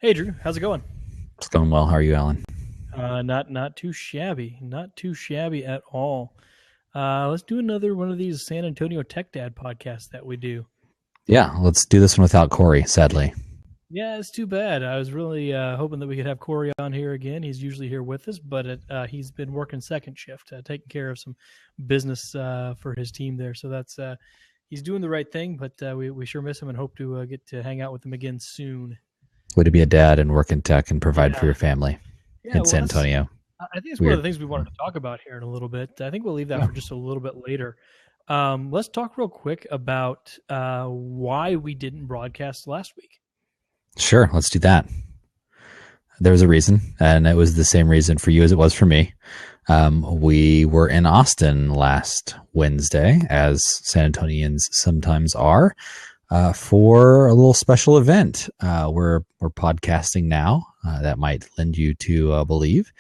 Hey Drew, how's it going? It's going well. How are you, Alan? Not too shabby, not too shabby at all. Let's do another one of these San Antonio Tech Dad podcasts that we do. Yeah, let's do this one without Corey, sadly. Yeah, it's too bad. I was really hoping that we could have Corey on here again. He's usually here with us, but he's been working second shift, taking care of some business for his team there. So that's he's doing the right thing, but we sure miss him and hope to get to hang out with him again soon. Way to be a dad and work in tech and provide for your family in San Antonio. I think it's one of the things we wanted to talk about here in a little bit. I think we'll leave that for just a little bit later. Let's talk real quick about why we didn't broadcast last week. Sure, let's do that. There was a reason, and it was the same reason for you as it was for me. We were in Austin last Wednesday, as San Antonians sometimes are, for a little special event. We're podcasting now. That might lend you to believe.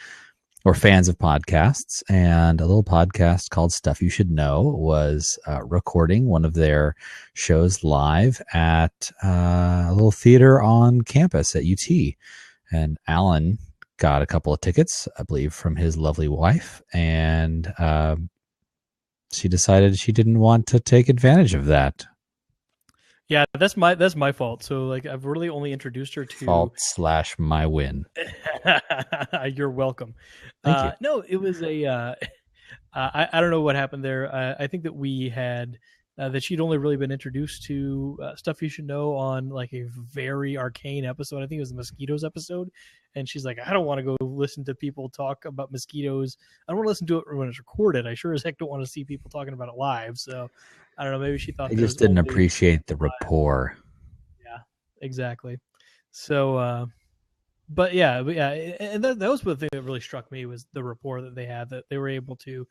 We're fans of podcasts, and a little podcast called Stuff You Should Know was recording one of their shows live at a little theater on campus at UT. And Alan got a couple of tickets, I believe, from his lovely wife, and she decided she didn't want to take advantage of that. Yeah, that's my fault. So like I've really only introduced her to fault/my win. You're welcome. Thank you. No, it was a I don't know what happened there. I think that we had that she'd only really been introduced to Stuff You Should Know on like a very arcane episode. I think it was the mosquitoes episode. And she's like, I don't want to go listen to people talk about mosquitoes. I don't want to listen to it when it's recorded. I sure as heck don't want to see people talking about it live. So I don't know. Maybe she thought I just didn't appreciate the rapport. Yeah, exactly. So, but yeah, and that was the thing that really struck me was the rapport that they had. That they were able to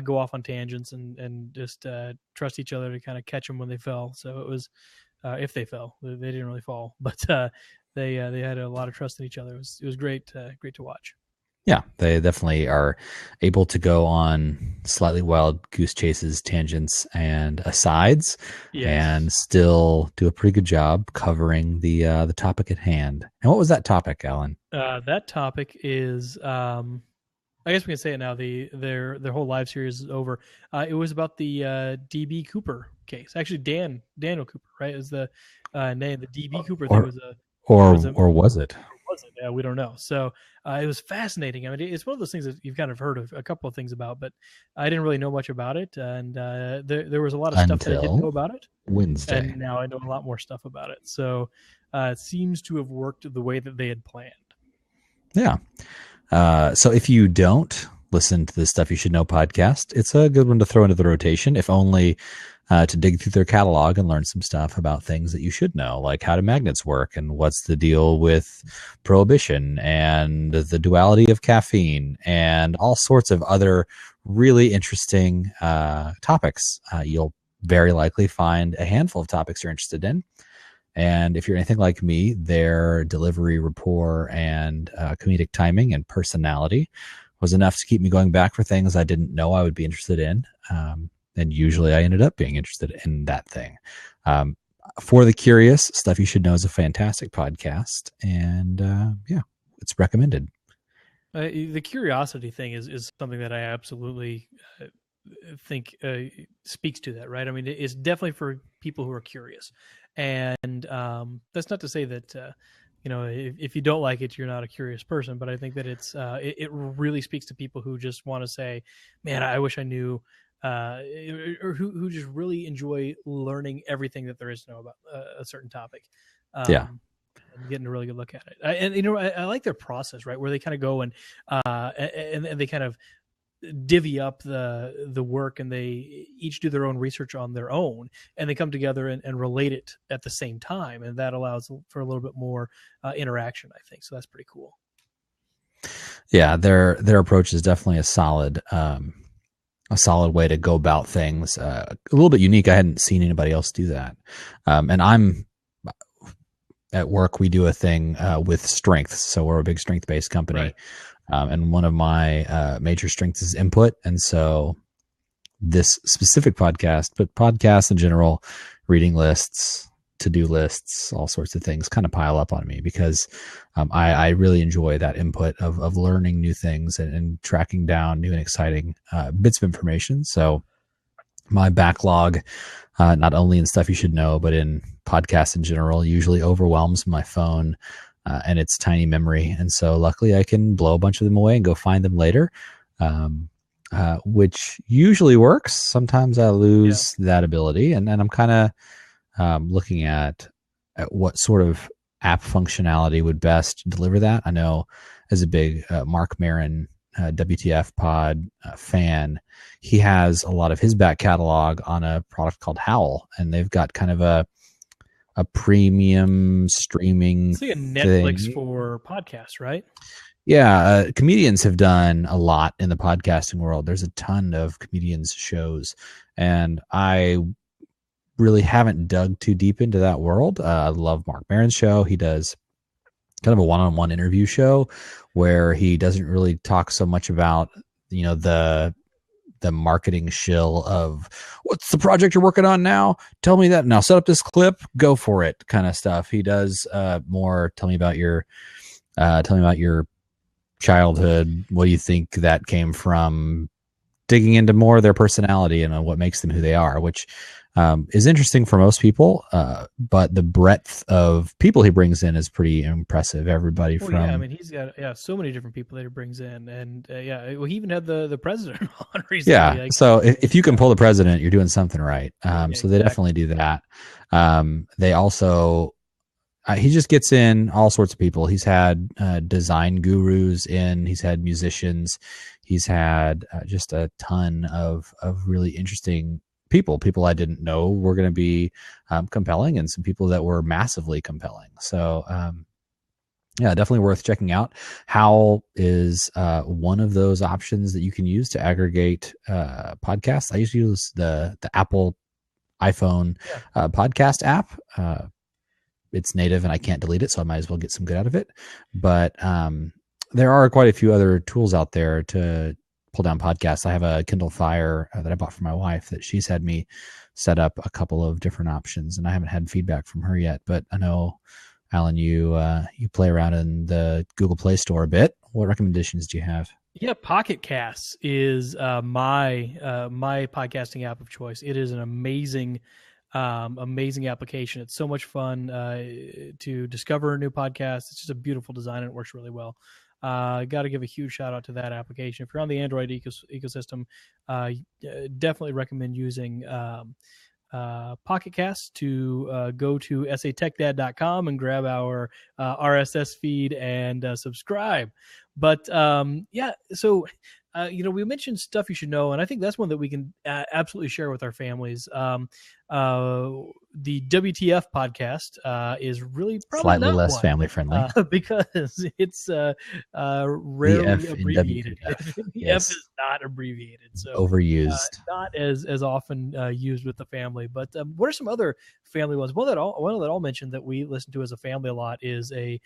go off on tangents and just trust each other to kind of catch them when they fell. So it was if they fell, they didn't really fall, but they had a lot of trust in each other. It was great to watch. Yeah, they definitely are able to go on slightly wild goose chases, tangents, and asides, and still do a pretty good job covering the topic at hand. And what was that topic, Alan? That topic is, I guess we can say it now. Their whole live series is over. It was about the DB Cooper case. Actually, Daniel Cooper, right? Is the name. The DB Cooper thing was a or was it? Yeah, we don't know. So it was fascinating. I mean, it's one of those things that you've kind of heard of a couple of things about, but I didn't really know much about it. And there was a lot of stuff that I didn't know about it. Wednesday. And now I know a lot more stuff about it. So it seems to have worked the way that they had planned. Yeah. So if you don't listen to the Stuff You Should Know podcast, it's a good one to throw into the rotation, if only to dig through their catalog and learn some stuff about things that you should know, like how do magnets work and what's the deal with prohibition and the duality of caffeine and all sorts of other really interesting topics. You'll very likely find a handful of topics you're interested in. And if you're anything like me, their delivery, rapport, and comedic timing and personality was enough to keep me going back for things I didn't know I would be interested in. And usually I ended up being interested in that thing. For the curious, Stuff You Should Know is a fantastic podcast. And yeah, it's recommended. The curiosity thing is something that I absolutely think speaks to that, right? I mean, it's definitely for people who are curious. And that's not to say that, if you don't like it, you're not a curious person. But I think that it really speaks to people who just want to say, man, I wish I knew, or who just really enjoy learning everything that there is to know about a certain topic. Yeah. And getting a really good look at it. I like their process, right? Where they kind of go and they kind of divvy up the work, and they each do their own research on their own, and they come together and relate it at the same time. And that allows for a little bit more interaction, I think. So that's pretty cool. Yeah. Their approach is definitely a solid way to go about things. A little bit unique. I hadn't seen anybody else do that. And I'm at work, we do a thing with strengths. So we're a big strength-based company. Right. And one of my major strengths is input. And so this specific podcast, but podcasts in general, reading lists, to-do lists, all sorts of things kind of pile up on me because I really enjoy that input of learning new things and tracking down new and exciting bits of information. So my backlog, not only in stuff you should know, but in podcasts in general, usually overwhelms my phone and its tiny memory. And so luckily I can blow a bunch of them away and go find them later, which usually works. Sometimes I lose that ability. And I'm kind of looking at what sort of app functionality would best deliver that. I know as a big Mark Maron WTF pod fan, he has a lot of his back catalog on a product called Howl, and they've got kind of a premium streaming it's like a Netflix thing for podcasts, right? Yeah, comedians have done a lot in the podcasting world. There's a ton of comedians shows, and I really haven't dug too deep into that world. I love Mark Maron's show. He does kind of a one-on-one interview show where he doesn't really talk so much about, the marketing shill of what's the project you're working on now? Tell me that now. Set up this clip, go for it kind of stuff. He does more tell me about your childhood. What do you think that came from? Digging into more of their personality and what makes them who they are, which is interesting for most people. But the breadth of people he brings in is pretty impressive. Everybody from I mean, he's got so many different people that he brings in, and well, he even had the president on recently. Yeah, so if you can pull the president, you're doing something right. So they definitely do that. They also he just gets in all sorts of people. He's had design gurus in. He's had musicians. He's had just a ton of really interesting people I didn't know were going to be compelling, and some people that were massively compelling. So definitely worth checking out. Howl is one of those options that you can use to aggregate podcasts. I used to use the Apple iPhone podcast app. It's native and I can't delete it, so I might as well get some good out of it. But there are quite a few other tools out there to pull down podcasts. I have a Kindle Fire that I bought for my wife that she's had me set up a couple of different options, and I haven't had feedback from her yet. But I know, Alan, you play around in the Google Play Store a bit. What recommendations do you have? Yeah, Pocket Casts is my podcasting app of choice. It is an amazing application. It's so much fun to discover a new podcast. It's just a beautiful design and it works really well. Got to give a huge shout out to that application. If you're on the Android ecosystem, definitely recommend using Pocket Cast to go to SATechDad.com and grab our RSS feed and subscribe. But so we mentioned stuff you should know, and I think that's one that we can absolutely share with our families. The WTF podcast is really probably slightly not less family friendly because it's rarely abbreviated. The F is not abbreviated, so overused, not as often used with the family. But what are some other family ones? One that I'll mention that we listen to as a family a lot is a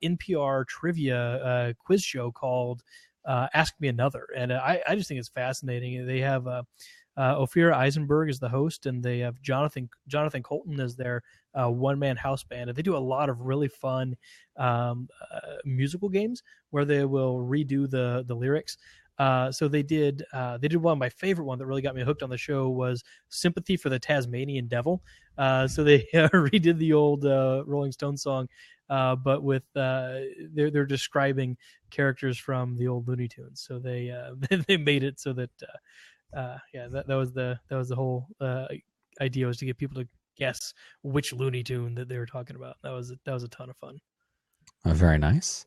NPR trivia quiz show called Ask Me Another, and I just think it's fascinating. They have Ophira Eisenberg is the host, and they have Jonathan Colton as their one-man house band, and they do a lot of really fun musical games where they will redo the lyrics. So they did one of my favorite one that really got me hooked on the show was Sympathy for the Tasmanian Devil. So they redid the old Rolling Stones song, but with they're describing characters from the old Looney Tunes. So they they made it so that that was the whole idea, was to get people to guess which Looney Tune that they were talking about. That was a ton of fun. Very nice.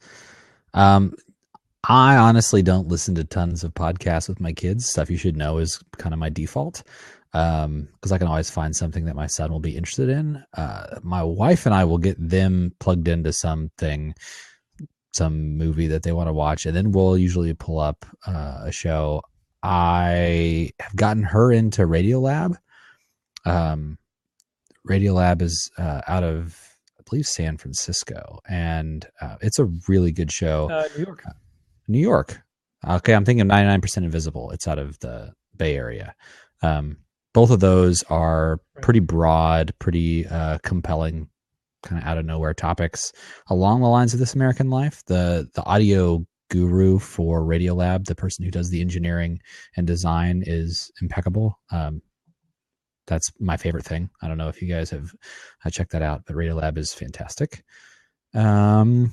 I honestly don't listen to tons of podcasts with my kids. Stuff you should know is kind of my default, because I can always find something that my son will be interested in. My wife and I will get them plugged into something, some movie that they want to watch, and then we'll usually pull up a show. I have gotten her into Radiolab. Radiolab is out of, I believe, San Francisco, and it's a really good show. New York. Okay, I'm thinking 99% Invisible. It's out of the Bay Area. both of those are pretty broad, pretty compelling, kind of out of nowhere topics along the lines of This American Life. The audio guru for Radiolab, the person who does the engineering and design, is impeccable. That's my favorite thing. I don't know if you guys have checked that out, but Radiolab is fantastic. Rick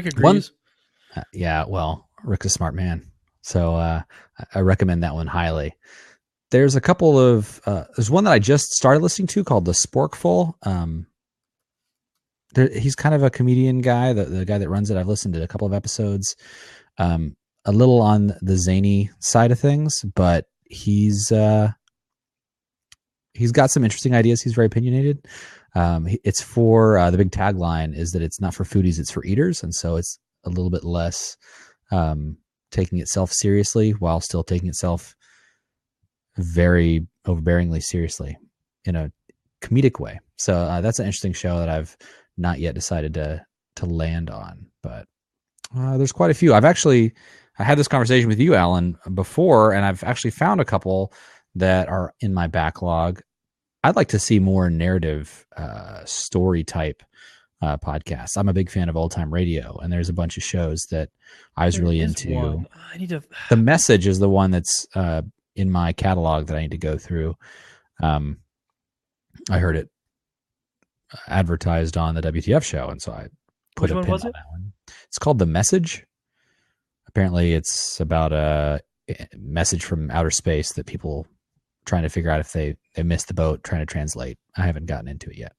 agrees. Yeah, well, Rick's a smart man, so I recommend that one highly. There's a couple of there's one that I just started listening to called The Sporkful. He's kind of a comedian guy, the guy that runs it. I've listened to a couple of episodes, a little on the zany side of things, but he's got some interesting ideas. He's very opinionated. It's for the big tagline is that it's not for foodies, it's for eaters, and so it's a little bit less taking itself seriously while still taking itself very overbearingly seriously in a comedic way. So that's an interesting show that I've not yet decided to land on, but there's quite a few. I had this conversation with you, Alan, before, and I've actually found a couple that are in my backlog. I'd like to see more narrative story type podcasts. I'm a big fan of old time radio, and there's a bunch of shows that I was really into. The Message is the one that's in my catalog that I need to go through. I heard it advertised on the WTF show, and so I put a pin on that one. It's called The Message. Apparently, it's about a message from outer space that people trying to figure out if they missed the boat trying to translate. I haven't gotten into it yet.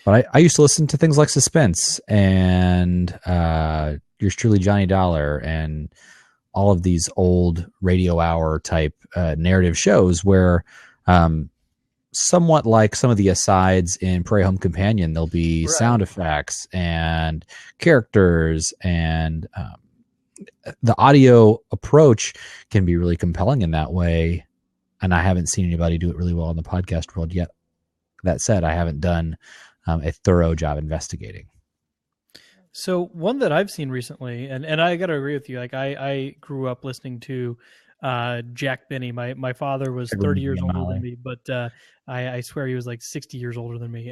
But I used to listen to things like Suspense and Yours Truly Johnny Dollar and all of these old radio hour type narrative shows where somewhat like some of the asides in Prairie Home Companion, there'll be sound effects and characters, and the audio approach can be really compelling in that way. And I haven't seen anybody do it really well in the podcast world yet. That said, I haven't done a thorough job investigating. So one that I've seen recently, and I got to agree with you. Like I grew up listening to Jack Benny. My father was 30 years older than me, but I swear he was like 60 years older than me.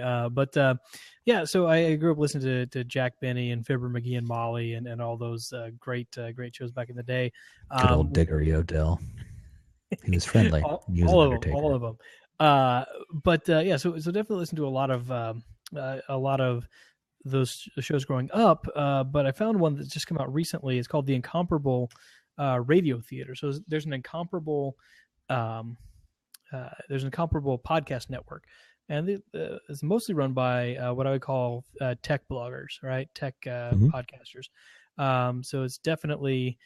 Yeah, so I grew up listening to Jack Benny and Fibber McGee and Molly and all those great shows back in the day. Good old Diggory Odell. He was friendly. all of them. Yeah, so definitely listen to a lot of those shows growing up. But I found one that's just come out recently. It's called The Incomparable Radio Theater. So there's an incomparable podcast network, and it's mostly run by what I would call tech bloggers, right? Tech podcasters. So it's definitely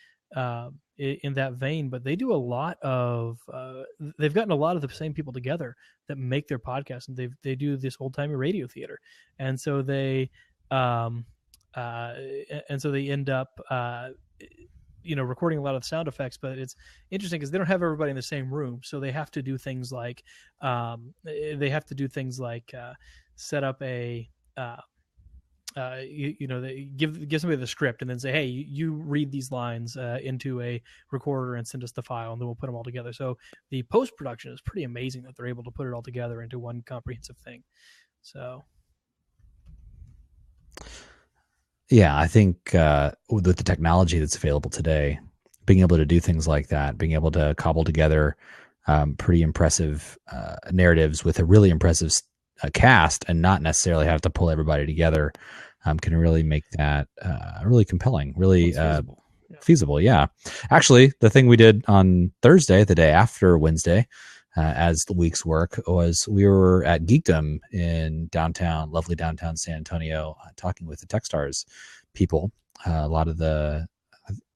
in that vein, but they do a lot of they've gotten a lot of the same people together that make their podcast, and they do this old timey radio theater, and so they end up recording a lot of the sound effects. But it's interesting because they don't have everybody in the same room, so they have to do things like set up a they give somebody the script and then say, hey, you read these lines into a recorder and send us the file, and then we'll put them all together. So the post-production is pretty amazing that they're able to put it all together into one comprehensive thing. So yeah, I think with the technology that's available today, being able to do things like that, being able to cobble together pretty impressive narratives with a really impressive cast and not necessarily have to pull everybody together can really make that really compelling, really feasible. Yeah. Actually, the thing we did on Thursday, the day after Wednesday, as the week's work, was we were at Geekdom in lovely downtown San Antonio, talking with the Techstars people. A lot of I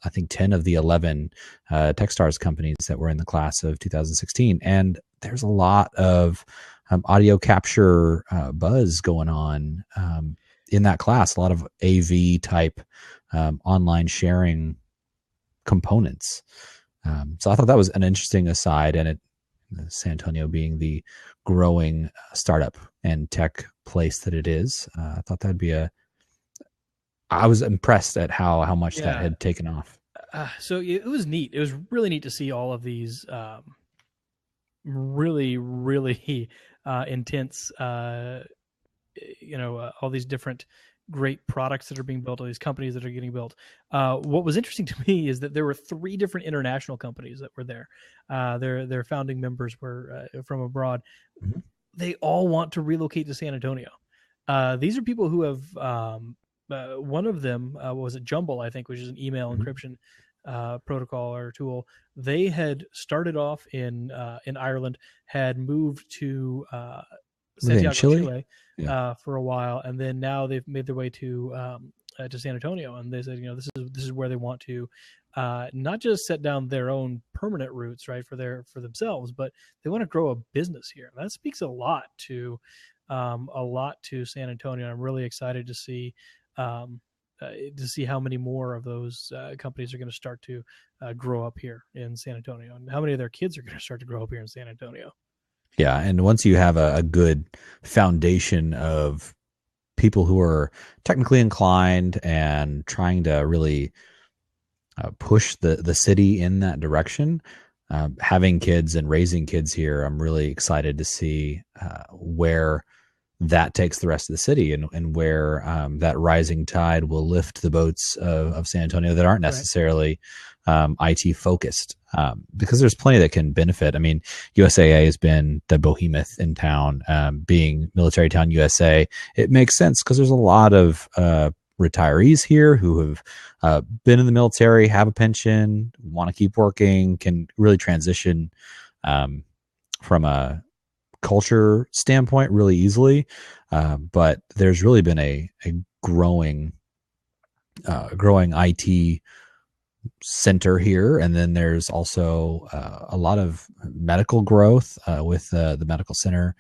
think 10 of the 11 Techstars companies that were in the class of 2016. And there's a lot of audio capture buzz going on in that class, a lot of AV type online sharing components. So I thought that was an interesting aside, and San Antonio being the growing startup and tech place that it is, I thought that'd be I was impressed at how much that had taken off. So it was neat. It was really neat to see all of these really, really intense. All these different great products that are being built, all these companies that are getting built. What was interesting to me is that there were 3 different international companies that were there. Their founding members were from abroad. Mm-hmm. They all want to relocate to San Antonio. These are people who have one of them was it Jumble, I think, which is an email Mm-hmm. encryption protocol or tool. They had started off in Ireland, had moved to Santiago, Chile, Yeah. for a while, and then now they've made their way to San Antonio, and they said, this is where they want to not just set down their own permanent roots, right, for themselves, but they want to grow a business here. That speaks a lot to San Antonio. I'm really excited to see how many more of those companies are going to start to grow up here in San Antonio, and how many of their kids are going to start to grow up here in San Antonio. Yeah. And once you have a good foundation of people who are technically inclined and trying to really push the city in that direction, having kids and raising kids here, I'm really excited to see where that takes the rest of the city, and where that rising tide will lift the boats of San Antonio that aren't necessarily IT focused, because there's plenty that can benefit. I mean, USAA has been the behemoth in town, being Military Town USA. It makes sense because there's a lot of retirees here who have been in the military, have a pension, want to keep working, can really transition from a culture standpoint really easily. But there's really been a growing IT center here. And then there's also a lot of medical growth with the medical center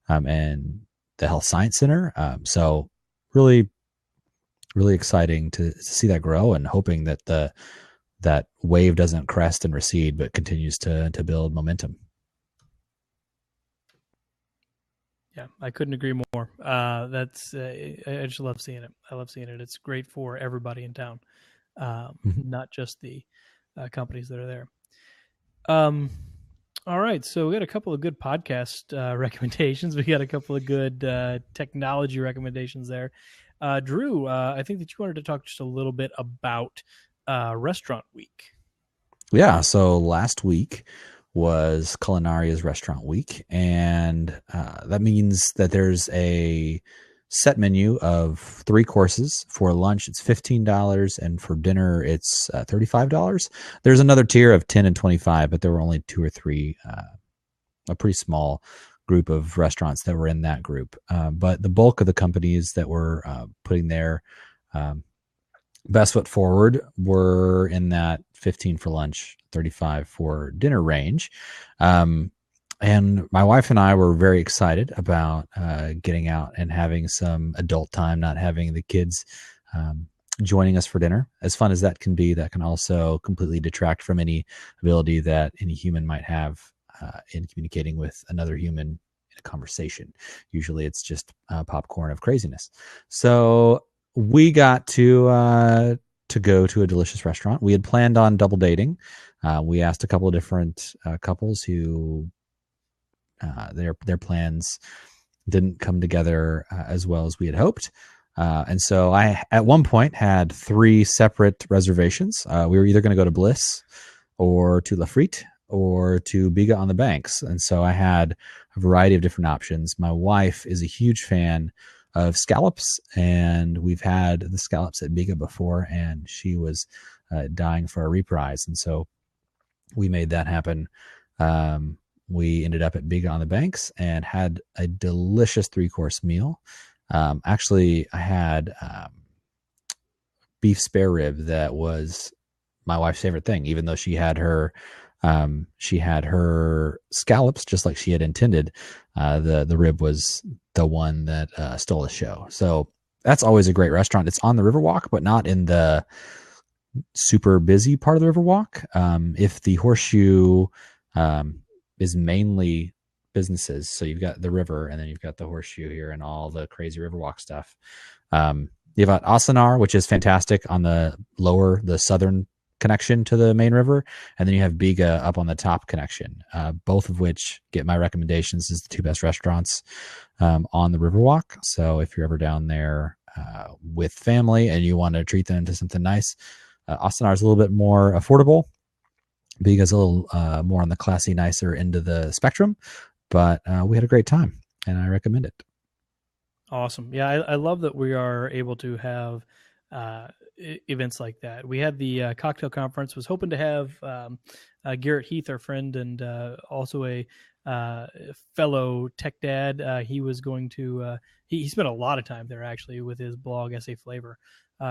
and the health science center. So really, really exciting to see that grow, and hoping that that wave doesn't crest and recede, but continues to build momentum. Yeah, I couldn't agree more. That's I just love seeing it. I love seeing it. It's great for everybody in town, not just the companies that are there. All right, so we got a couple of good podcast recommendations. We got a couple of good technology recommendations there. Drew, I think that you wanted to talk just a little bit about Restaurant Week. Yeah, so last week was Culinaria's Restaurant Week, and that means that there's a set menu of 3 courses. For lunch, it's $15, and for dinner, it's $35. There's another tier of $10 and $25, but there were only 2 or 3, a pretty small group of restaurants that were in that group. But the bulk of the companies that were putting their best foot forward were in that 15 for lunch, 35 for dinner range. And my wife and I were very excited about getting out and having some adult time, not having the kids joining us for dinner. As fun as that can be, that can also completely detract from any ability that any human might have in communicating with another human in a conversation. Usually it's just popcorn of craziness. So we got to go to a delicious restaurant. We had planned on double dating. We asked a couple of different couples who their plans didn't come together as well as we had hoped. And so I, at one point, had 3 separate reservations. We were either going to go to Bliss or to La Frite or to Biga on the Banks. And so I had a variety of different options. My wife is a huge fan of scallops, and we've had the scallops at Biga before, and she was dying for a reprise. And so we made that happen. We ended up at Biga on the Banks and had a delicious 3-course meal. Actually, I had beef spare rib that was my wife's favorite thing, even though she had her scallops just like she had intended. The rib was the one that stole the show. So that's always a great restaurant. It's on the Riverwalk, but not in the super busy part of the Riverwalk. If the Horseshoe is mainly businesses, so you've got the river and then you've got the Horseshoe here and all the crazy Riverwalk stuff. You've got Asanar, which is fantastic on the southern connection to the main river, and then you have Biga up on the top connection, both of which get my recommendations as the two best restaurants on the Riverwalk. So if you're ever down there with family and you want to treat them to something nice, Ostenar is a little bit more affordable. Biga's a little more on the classy, nicer end of the spectrum, but we had a great time, and I recommend it. Awesome. Yeah, I love that we are able to have events like that. We had the cocktail conference, was hoping to have Garrett Heath, our friend, and also a fellow tech dad. He was going to, he spent a lot of time there actually with his blog, SA Flavor.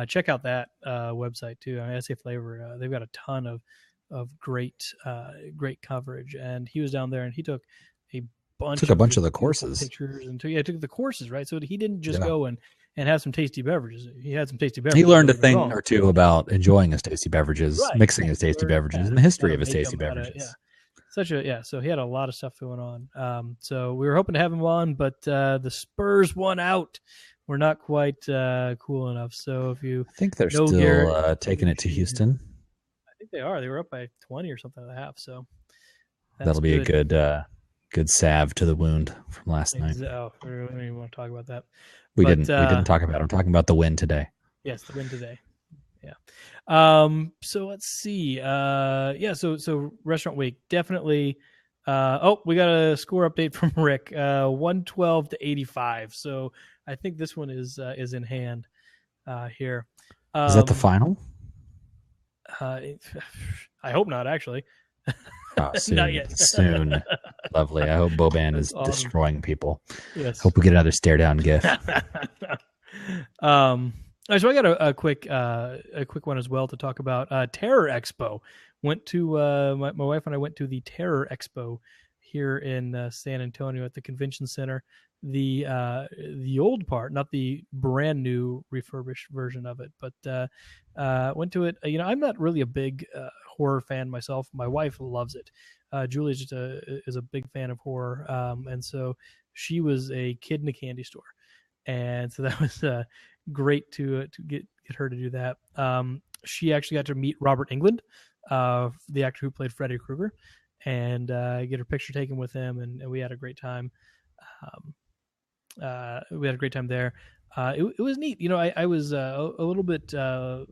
Check out that website too. SA Flavor, they've got a ton of great coverage. And he was down there and he took a bunch of the courses pictures and took the courses, right? So he didn't just go and have some tasty beverages. He had some tasty beverages. He learned a thing or two about enjoying his tasty beverages, right, mixing his tasty beverages, and the history of his tasty beverages. So he had a lot of stuff going on. So we were hoping to have him on, but the Spurs won out. We're not quite cool enough. So if you, I think they're still taking it to Houston. I think they are. They were up by 20 or something at the half. So that'll be a good salve to the wound from last night. Oh, we don't even want to talk about that. We didn't talk about it. I'm talking about the win today. Yes, the win today. Yeah. So let's see. So Restaurant Week, definitely. We got a score update from Rick. 112 to 85. So I think this one is in hand here. Is that the final? I hope not, actually. Soon, not yet. Soon. Lovely. I hope Boban is destroying people. Yes. Hope we get another stare down gif. So I got a quick one as well to talk about. Terror Expo. Went to my wife and I went to the Terror Expo here in San Antonio at the Convention Center. The old part, not the brand new refurbished version of it, but went to it. I'm not really a big horror fan myself. My wife loves it. Julie is a big fan of horror, and so she was a kid in a candy store, and so that was great to get her to do that. She actually got to meet Robert Englund, the actor who played Freddy Krueger, and get her picture taken with him, and we had a great time. We had a great time there. It was neat. I was a little bit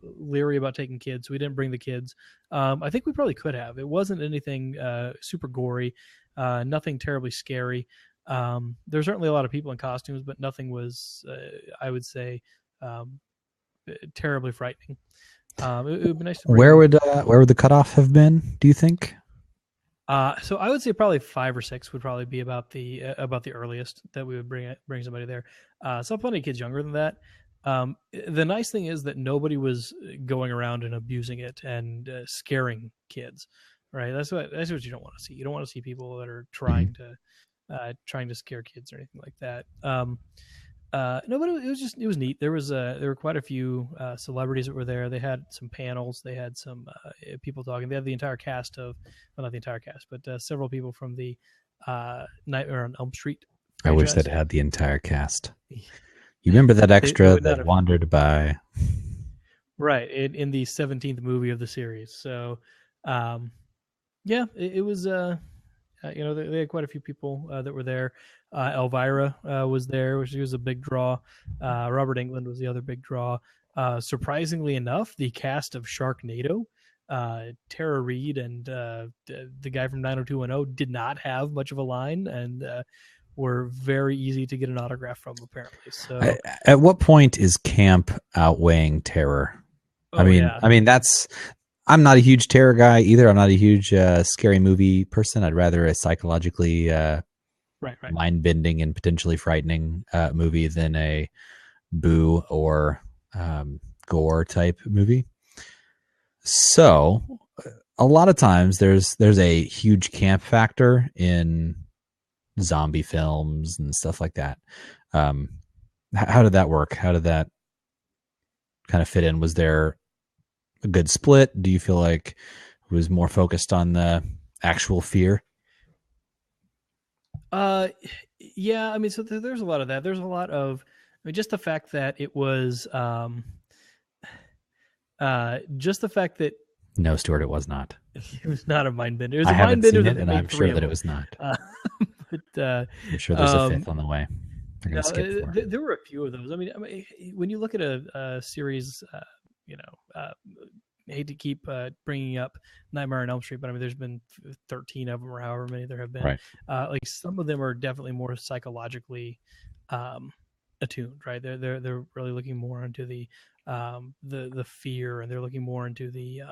leery about taking kids, so we didn't bring the kids. I think we probably could have. It wasn't anything super gory, nothing terribly scary. There's certainly a lot of people in costumes, but nothing was, I would say, terribly frightening. It would be nice to bring where would the cutoff have been, do you think? So I would say probably 5 or 6 would probably be about the earliest that we would bring somebody there. So plenty of kids younger than that. The nice thing is that nobody was going around and abusing it and scaring kids, right? That's what you don't want to see. You don't want to see people that are trying to scare kids or anything like that. No, but it was neat. There were quite a few celebrities that were there. They had some panels. They had some people talking. They had the entire cast not the entire cast, but several people from the Nightmare on Elm Street franchise. I wish that had the entire cast. You remember that extra that wandered by? Right, in the 17th movie of the series. So, it was. They had quite a few people that were there. Elvira was there, she was a big draw. Robert Englund was the other big draw. Surprisingly enough, the cast of Sharknado, Tara Reid and the guy from 90210 did not have much of a line and were very easy to get an autograph from, apparently. So, at what point is camp outweighing terror? I mean that's. I'm not a huge terror guy either. I'm not a huge scary movie person. I'd rather a psychologically mind-bending and potentially frightening movie than a boo or gore type movie. So a lot of times there's a huge camp factor in zombie films and stuff like that. How did that work? How did that kind of fit in? Was there a good split? Do you feel like it was more focused on the actual fear? Yeah, I mean, so there's a lot of that. There's a lot of, just the fact that it was, just the fact that No, Stuart, it was not. It was not a mind bender. It was I a mind haven't bender seen that it, they and I'm made sure three of that it them. was not. But I'm sure there's a fifth on the way. They're going to skip for. there were a few of those. I mean, when you look at a series, I hate to keep bringing up Nightmare on Elm Street, but I mean, there's been 13 of them or however many there have been. Right. Like some of them are definitely more psychologically attuned, right? They're really looking more into the fear, and they're looking more into the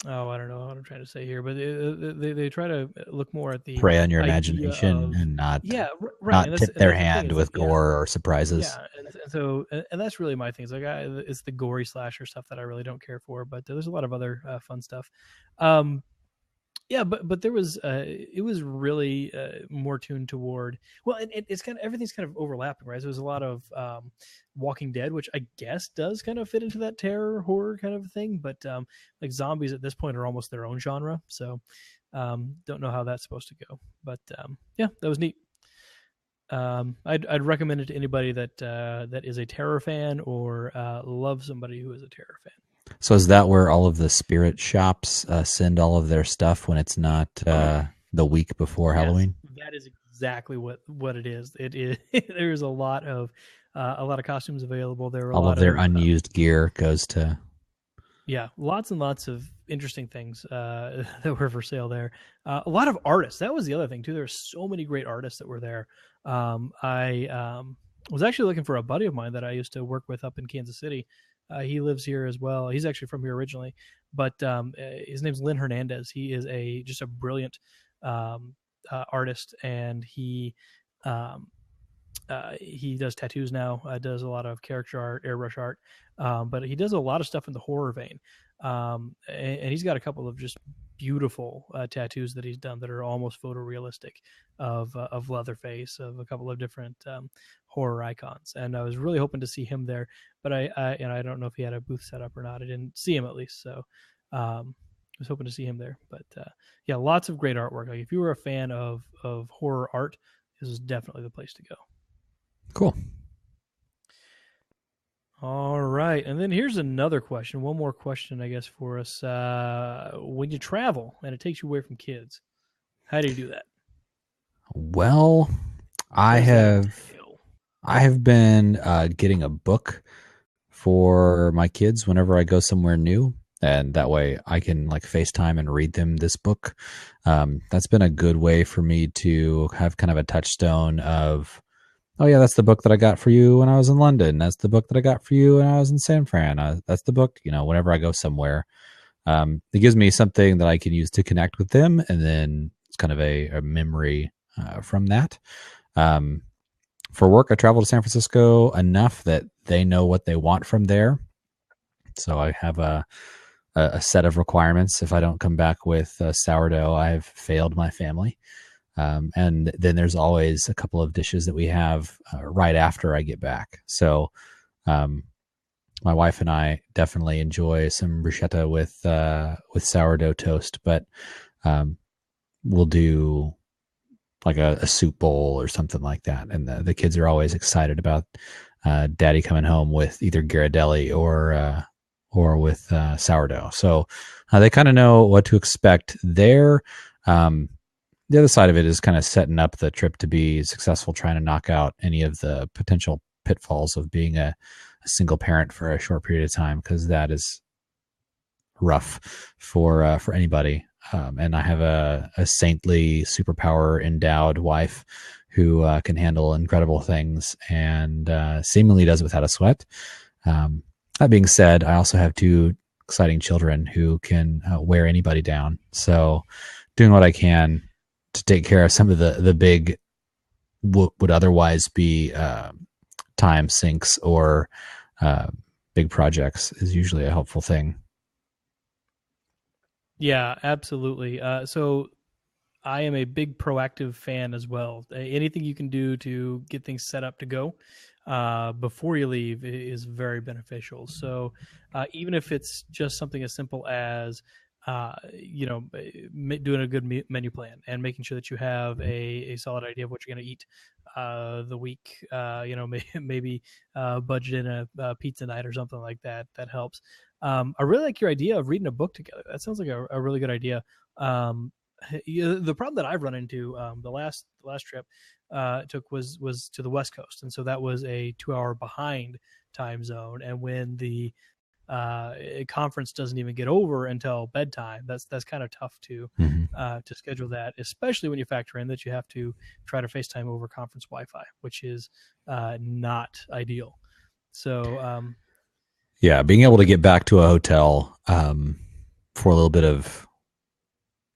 I don't know what I'm trying to say here, but they try to look more at the Prey on your idea imagination of and not right, and tip their that's the thing. hand It's with like, gore or surprises. yeah, and so and that's really my thing. It's like it's the gory slasher stuff that I really don't care for, but there's a lot of other fun stuff. Yeah, but there was it was really more tuned toward, well, it's kind of, everything's kind of overlapping, right? So there's a lot of Walking Dead, which I guess does kind of fit into that terror horror kind of thing, but like zombies at this point are almost their own genre, so don't know how that's supposed to go, but yeah, that was neat. I'd recommend it to anybody that that is a terror fan or loves somebody who is a terror fan. So is that where all of the spirit shops send all of their stuff when it's not the week before Halloween? That is exactly what it is. It is. There's a lot of costumes available. There are all of their unused gear goes to. Yeah, lots and lots of interesting things that were for sale there. A lot of artists. That was the other thing too. There were so many great artists that were there. I was actually looking for a buddy of mine that I used to work with up in Kansas City. He lives here as well. He's actually from here originally, but his name's Lynn Hernandez. He is just a brilliant artist, and he does tattoos now. Does a lot of character art, airbrush art, but he does a lot of stuff in the horror vein. And he's got a couple of just beautiful tattoos that he's done that are almost photorealistic of Leatherface, of a couple of different horror icons. And I was really hoping to see him there, but I don't know if he had a booth set up or not. I didn't see him, at least, so I was hoping to see him there. But yeah, lots of great artwork. Like if you were a fan of horror art, this is definitely the place to go. Cool. All right. And then here's another question. One more question, I guess, for us. When you travel and it takes you away from kids, how do you do that? Well, I have been getting a book for my kids whenever I go somewhere new. And that way I can like FaceTime and read them this book. That's been a good way for me to have kind of a touchstone of, oh yeah, that's the book that I got for you when I was in London. That's the book that I got for you when I was in San Fran. That's the book, whenever I go somewhere. It gives me something that I can use to connect with them. And then it's kind of a memory from that. For work, I travel to San Francisco enough that they know what they want from there. So I have a set of requirements. If I don't come back with sourdough, I've failed my family. And then there's always a couple of dishes that we have right after I get back. So my wife and I definitely enjoy some bruschetta with sourdough toast, but we'll do like a soup bowl or something like that. And the kids are always excited about daddy coming home with either Ghirardelli or with sourdough. So they kind of know what to expect there. The other side of it is kind of setting up the trip to be successful, trying to knock out any of the potential pitfalls of being a single parent for a short period of time, because that is rough for anybody. And I have a saintly, superpower endowed wife who can handle incredible things and seemingly does without a sweat. That being said, I also have two exciting children who can wear anybody down. So doing what I can to take care of some of the big would otherwise be time sinks or big projects is usually a helpful thing. Yeah, absolutely. So I am a big proactive fan as well. Anything you can do to get things set up to go before you leave is very beneficial. So even if it's just something as simple as doing a good menu plan and making sure that you have a solid idea of what you're going to eat the week. Maybe budget in a pizza night or something like that. That helps. I really like your idea of reading a book together. That sounds like a really good idea. The problem that I've run into the last trip took was to the West Coast, and so that was a 2-hour behind time zone. And when the conference doesn't even get over until bedtime, that's kind of tough to schedule that, especially when you factor in that you have to try to FaceTime over conference Wi-Fi, which is not ideal. So yeah, being able to get back to a hotel for a little bit of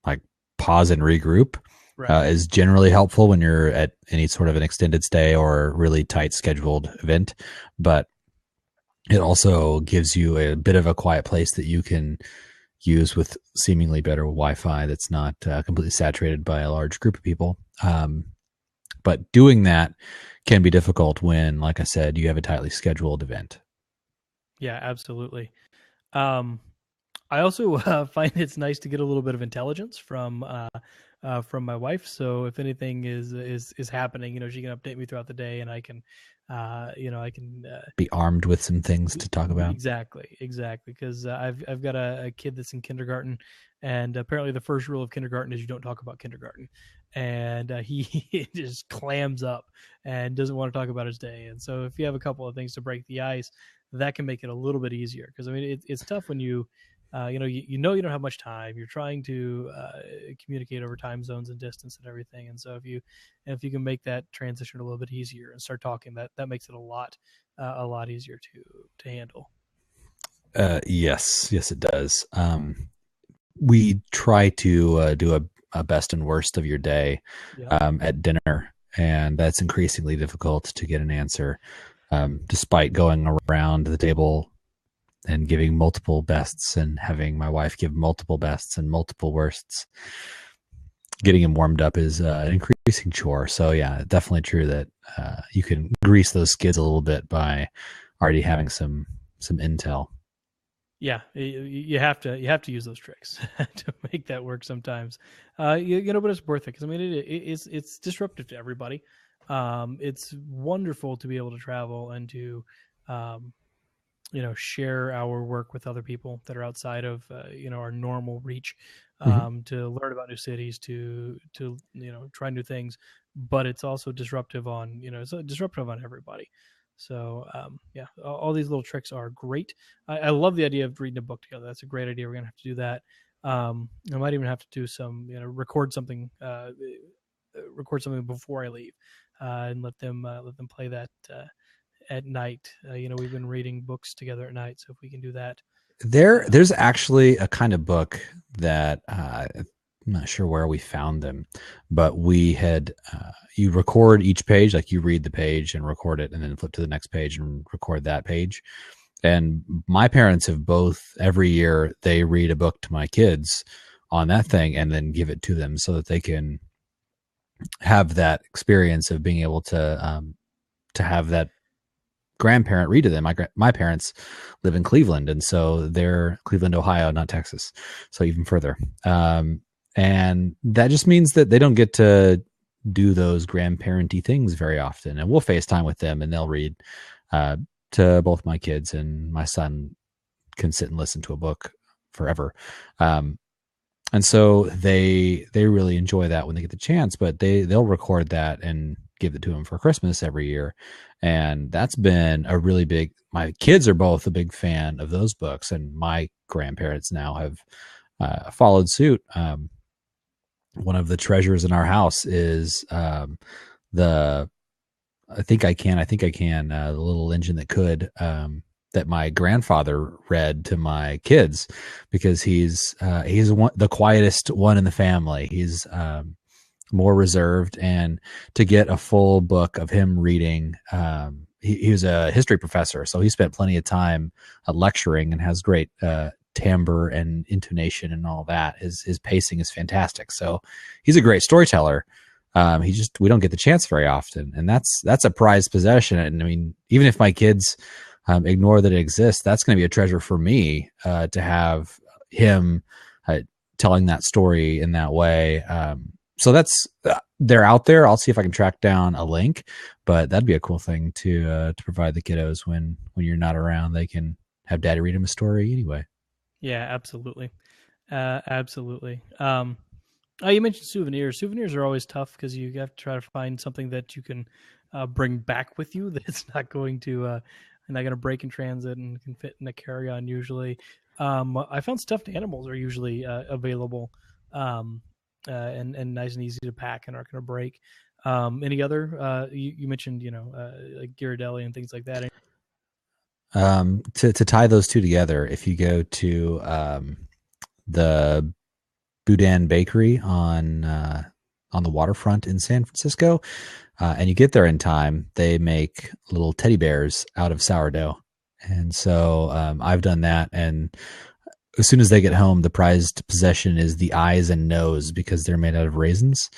like pause and regroup is generally helpful when you're at any sort of an extended stay or really tight scheduled event. But it also gives you a bit of a quiet place that you can use with seemingly better Wi-Fi that's not completely saturated by a large group of people. But doing that can be difficult when, like I said, you have a tightly scheduled event. Yeah, absolutely. I also find it's nice to get a little bit of intelligence from my wife. So if anything is happening, she can update me throughout the day, and I can be armed with some things to talk about. Exactly. Because I've got a kid that's in kindergarten, and apparently the first rule of kindergarten is you don't talk about kindergarten, and he just clams up and doesn't want to talk about his day. And so if you have a couple of things to break the ice, that can make it a little bit easier. Because I mean, it's tough when you you don't have much time. You're trying to communicate over time zones and distance and everything. And so if you can make that transition a little bit easier and start talking, that makes it a lot easier to handle. Yes, it does. We try to do a best and worst of your day at dinner, and that's increasingly difficult to get an answer, despite going around the table and giving multiple bests and having my wife give multiple bests and multiple worsts. Getting him warmed up is an increasing chore. So yeah, definitely true that you can grease those skids a little bit by already having some intel. Yeah, you have to use those tricks to make that work sometimes. But it's worth it, because I mean it's disruptive to everybody. It's wonderful to be able to travel and to share our work with other people that are outside of our normal reach, to learn about new cities, to try new things. But it's also disruptive on everybody. So all these little tricks are great. I love the idea of reading a book together. That's a great idea. We're gonna have to do that. I might even have to do some record something before I leave, and let them play that at night. We've been reading books together at night, so if we can do that. There's actually a kind of book that I'm not sure where we found them, but we had you record each page, like you read the page and record it, and then flip to the next page and record that page. And my parents have both, every year they read a book to my kids on that thing and then give it to them so that they can have that experience of being able to have that grandparent read to them. My parents live in Cleveland, and so they're Cleveland, Ohio, not Texas, so even further. And that just means that they don't get to do those grandparenty things very often. And we'll FaceTime with them, and they'll read to both my kids, and my son can sit and listen to a book forever. And so they really enjoy that when they get the chance, but they'll record that and give it to them for Christmas every year. And that's been a really big, my kids are both a big fan of those books, and my grandparents now have followed suit. One of the treasures in our house is the Little Engine That Could, that my grandfather read to my kids, because he's the quietest one in the family. He's more reserved, and to get a full book of him reading, he was a history professor, so he spent plenty of time lecturing and has great timbre and intonation and all that. His pacing is fantastic, so he's a great storyteller. We don't get the chance very often, and that's a prized possession. And I mean, even if my kids ignore that it exists, that's going to be a treasure for me to have him telling that story in that way. So that's they're out there. I'll see if I can track down a link, but that'd be a cool thing to provide the kiddos when you're not around. They can have daddy read them a story anyway. Yeah, absolutely. Absolutely. Oh, you mentioned souvenirs. Souvenirs are always tough because you have to try to find something that you can bring back with you that's not going to break in transit and can fit in a carry-on usually. I found stuffed animals are usually available and nice and easy to pack and aren't going to break. Any other? You mentioned like Ghirardelli and things like that. To tie those two together, if you go to the Boudin Bakery on the waterfront in San Francisco, and you get there in time, they make little teddy bears out of sourdough. And so I've done that. And as soon as they get home, the prized possession is the eyes and nose because they're made out of raisins.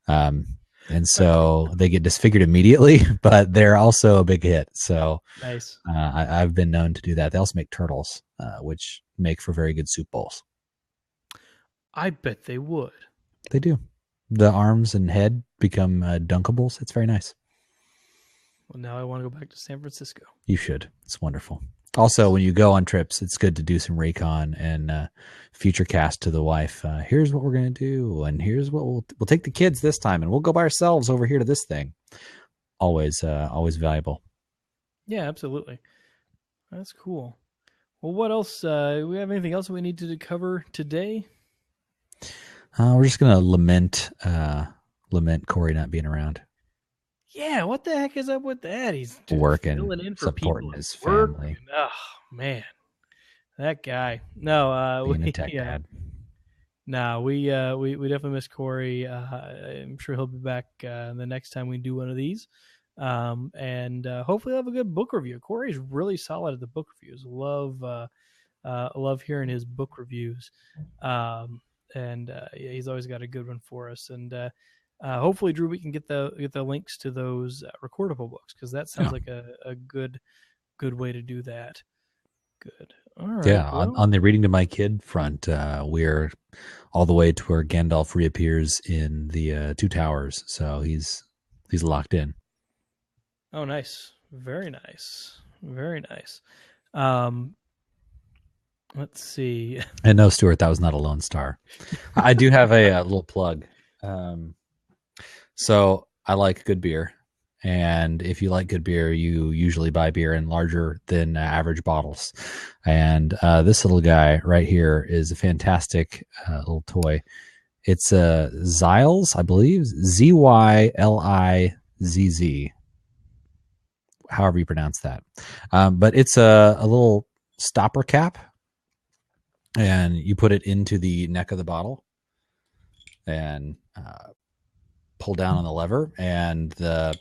And so they get disfigured immediately, but they're also a big hit. So Nice. I've been known to do that. They also make turtles, which make for very good soup bowls. I bet they would. They do. The arms and head become dunkables. It's very nice. Well, now I want to go back to San Francisco. You should. It's wonderful. Also, when you go on trips, it's good to do some recon and future cast to the wife. Here's what we're going to do, and here's what we'll take the kids this time, and we'll go by ourselves over here to this thing. Always valuable. Yeah, absolutely. That's cool. Well, what else? Do we have anything else we need to cover today? We're just going to lament Corey not being around. Yeah, what the heck is up with that? He's working, filling in for supporting people his family. Oh man, that guy. No, being a tech dad. No, we definitely miss Corey. I'm sure he'll be back the next time we do one of these, and hopefully he'll have a good book review. Corey's really solid at the book reviews. Love hearing his book reviews, and he's always got a good one for us. And hopefully, Drew, we can get the links to those recordable books because that sounds like a good way to do that. Good. All right. Yeah, on the reading to my kid front, we're all the way to where Gandalf reappears in the Two Towers, so he's locked in. Oh, nice. Very nice. Very nice. Let's see. And no, Stuart, that was not a Lone Star. I do have a little plug. So I like good beer. And if you like good beer, you usually buy beer in larger than average bottles. And this little guy right here is a fantastic little toy. It's a Zyles, I believe, Zylizz, however you pronounce that. But it's a little stopper cap, and you put it into the neck of the bottle and pull down on the lever, and the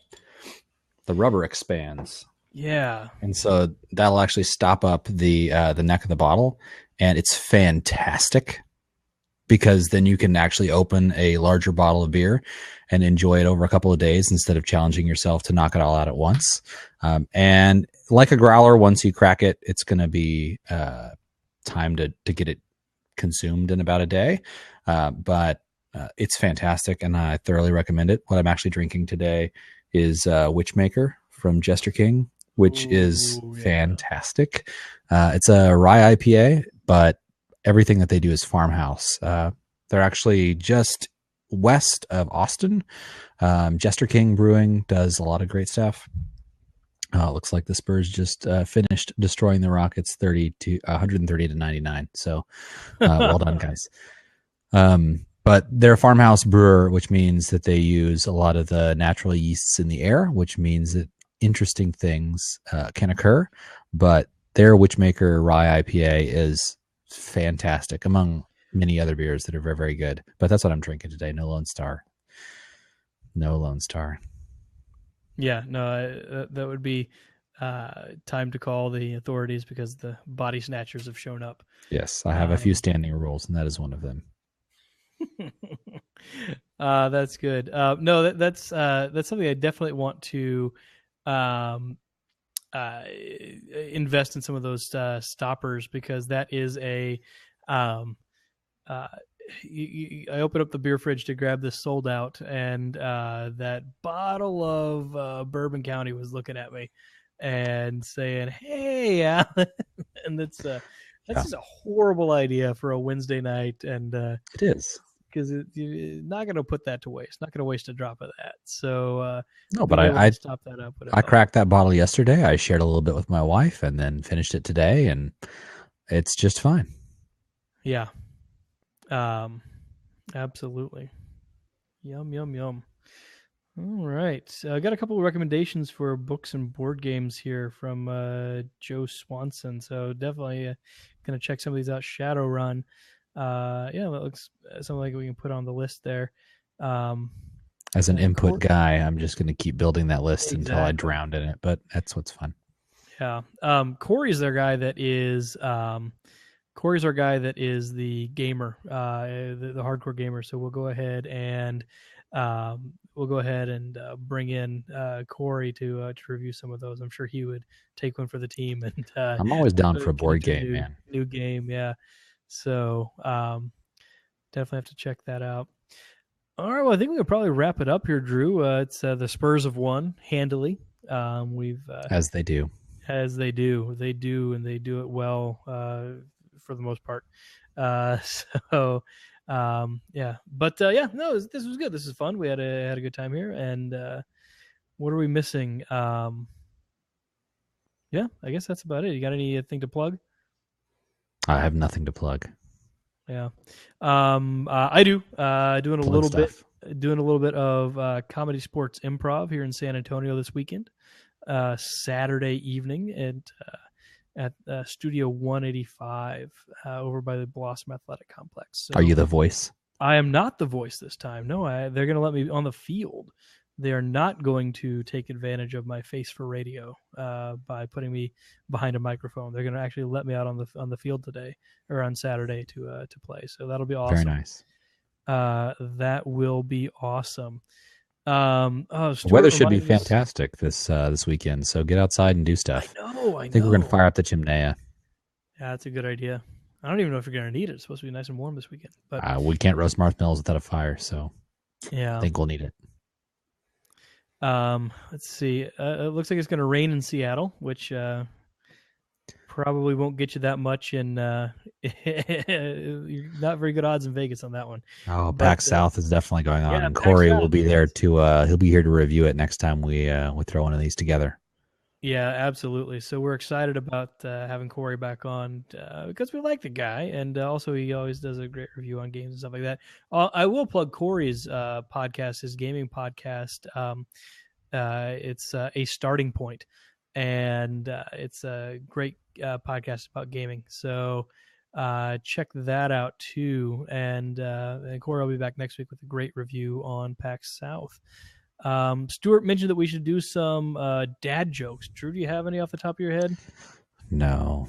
rubber expands. Yeah. And so that'll actually stop up the neck of the bottle, and it's fantastic because then you can actually open a larger bottle of beer and enjoy it over a couple of days instead of challenging yourself to knock it all out at once. And like a growler, once you crack it, it's going to be time to get it consumed in about a day. But it's fantastic, and I thoroughly recommend it. What I'm actually drinking today is Witchmaker from Jester King, which is fantastic. It's a rye IPA, but everything that they do is farmhouse. They're actually just west of Austin. Jester King Brewing does a lot of great stuff. Looks like the Spurs just finished destroying the Rockets 130 to 99. So well done, guys. But they're a farmhouse brewer, which means that they use a lot of the natural yeasts in the air, which means that interesting things can occur. But their Witchmaker Rye IPA is fantastic, among many other beers that are very, very good. But that's what I'm drinking today. No Lone Star. No Lone Star. Yeah, no, that would be time to call the authorities because the body snatchers have shown up. Yes, I have a few standing rules, and that is one of them. That's good. No, that's something I definitely want to invest in some of those stoppers because that is I opened up the beer fridge to grab this sold out, and that bottle of Bourbon County was looking at me and saying, "Hey, Alan," and that's just a horrible idea for a Wednesday night, and It is. because you're not going to put that to waste. Not going to waste a drop of that. So No, but being able I to stop that up. I cracked that bottle yesterday. I shared a little bit with my wife, and then finished it today, and it's just fine. Yeah. Absolutely. Yum, yum, yum. All right. I got a couple of recommendations for books and board games here from Joe Swanson. So definitely going to check some of these out. Shadowrun. That looks something like we can put on the list there. As an input guy, I'm just going to keep building that list until I drown in it, but that's what's fun. Yeah. Corey's their guy that is Corey's our guy that is the gamer, the hardcore gamer. So we'll go ahead and bring in Corey to review some of those. I'm sure he would take one for the team. And I'm always down for a board game, man. New game, yeah. So definitely have to check that out. All right, well, I think we could probably wrap it up here, Drew. It's the Spurs have won handily. As they do, and they do it well. For the most part. This was good. This is fun. We had a good time here. And what are we missing? I guess that's about it. You got anything to plug? I have nothing to plug. Yeah. I do. Doing a little bit of comedy sports improv here in San Antonio this weekend. Saturday evening at Studio 185 over by the Blossom Athletic Complex. So are you the voice? I am not the voice this time. No, they're going to let me on the field. They are not going to take advantage of my face for radio by putting me behind a microphone. They're going to actually let me out on the field today or on Saturday to play. So that'll be awesome. Very nice. That will be awesome. The weather should be fantastic this weekend, so get outside and do stuff. I think we're going to fire up the chimney. Yeah, that's a good idea. I don't even know if you're going to need it. It's supposed to be nice and warm this weekend. But we can't roast marshmallows without a fire, so yeah, I think we'll need it. Let's see. It looks like it's going to rain in Seattle, which probably won't get you that much in you're not very good odds in Vegas on that one. PAX South is definitely going on, and Corey will be there to he'll be here to review it next time we throw one of these together. Yeah, absolutely. So we're excited about having Corey back on because we like the guy, and also he always does a great review on games and stuff like that. I will plug Corey's podcast, his gaming podcast. It's a starting point, and it's a great podcast about gaming. So check that out too. And Corey will be back next week with a great review on PAX South. Stuart mentioned that we should do some dad jokes. Drew, do you have any off the top of your head? No.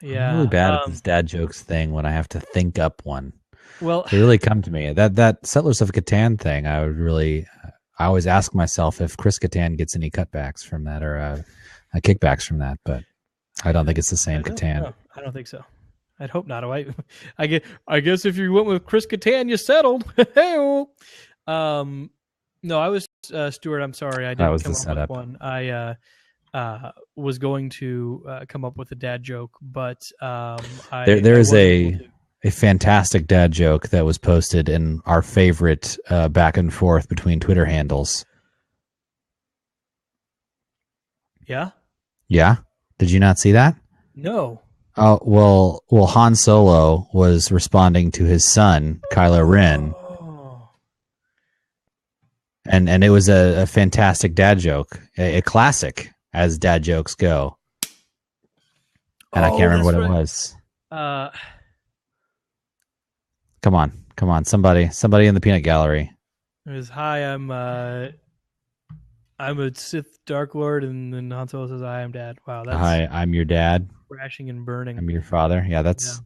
Yeah, I'm really bad at this dad jokes thing when I have to think up one. Well, they really come to me. That Settlers of Catan thing, I always ask myself if Chris Catan gets any cutbacks from that or kickbacks from that, but I don't think it's the same Catan. No, I don't think so. I'd hope not. I guess if you went with Chris Catan, you settled. No, I was Stuart. I'm sorry, I didn't come up with one. I was going to come up with a dad joke, but there is a fantastic dad joke that was posted in our favorite back and forth between Twitter handles. Yeah. Yeah. Did you not see that? No. Oh well. Han Solo was responding to his son Kylo Ren. And it was a fantastic dad joke, a classic as dad jokes go. And I can't remember what it was. Come on, somebody in the peanut gallery. It was, "Hi, I'm a Sith Dark Lord," and then Han Solo says, "Hi, I'm Dad." Wow, that's "Hi, I'm your dad." Crashing and burning. I'm your father. Yeah, that's.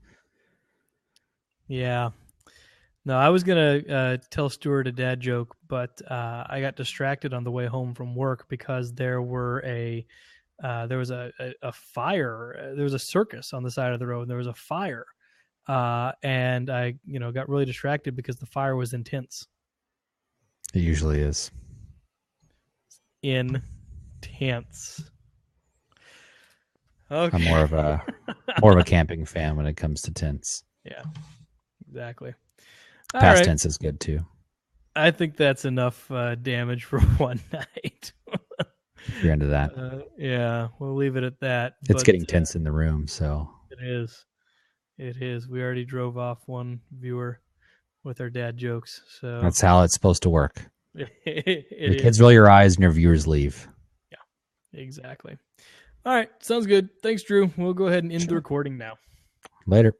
Yeah. No, I was gonna tell Stuart a dad joke, but I got distracted on the way home from work because there was a fire. There was a circus on the side of the road, and there was a fire. and I got really distracted because the fire was intense. It usually is. Intense. Okay. I'm more of a camping fan when it comes to tents. Yeah, exactly. Past tense is good too. I think that's enough damage for one night. If you're into that. Yeah, we'll leave it at that. It's getting tense in the room, so. It is. We already drove off one viewer with our dad jokes. So that's how it's supposed to work. Your Your kids roll your eyes and your viewers leave. Yeah, exactly. All right, sounds good. Thanks, Drew. We'll go ahead and end the recording now. Later.